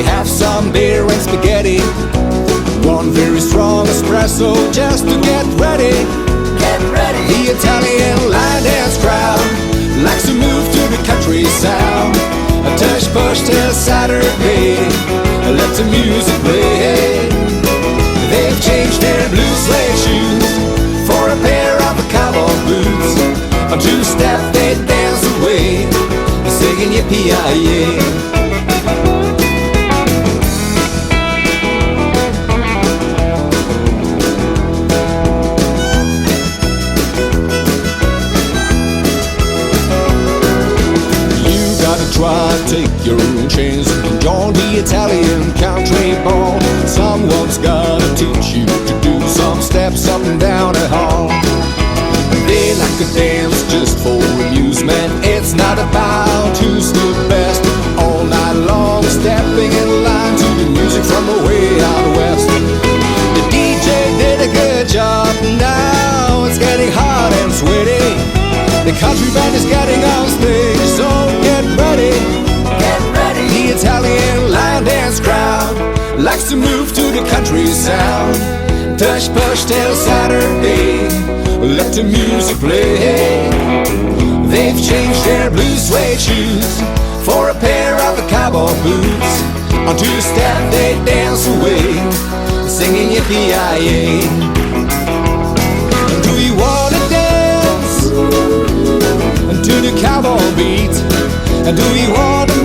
they have some beer and spaghetti. One very strong espresso just to get ready. Get ready. The Italian line dance crowd likes to move to the country sound. A tush push till Saturday, let the music play. They've changed their blue suede shoes for a pair of cowboy boots. On two-step they dance away, singing yippee-yi-yay. Try to take your own chance and join the Italian country ball. Someone's gotta teach you to do some steps up and down a hall. They like to dance just for amusement. It's not about who's the best. All night long stepping in line to the music from way out west. The DJ did a good job, now it's getting hot and sweaty. The country band is getting on stage, so get ready. Get ready. The Italian line dance crowd likes to move to the country sound. Tush push till Saturday, let the music play. They've changed their blue suede shoes for a pair of cowboy boots. On two-step they dance away, singing yippee-yi-yay. Do you wanna dance to the cowboy beat? Do you want to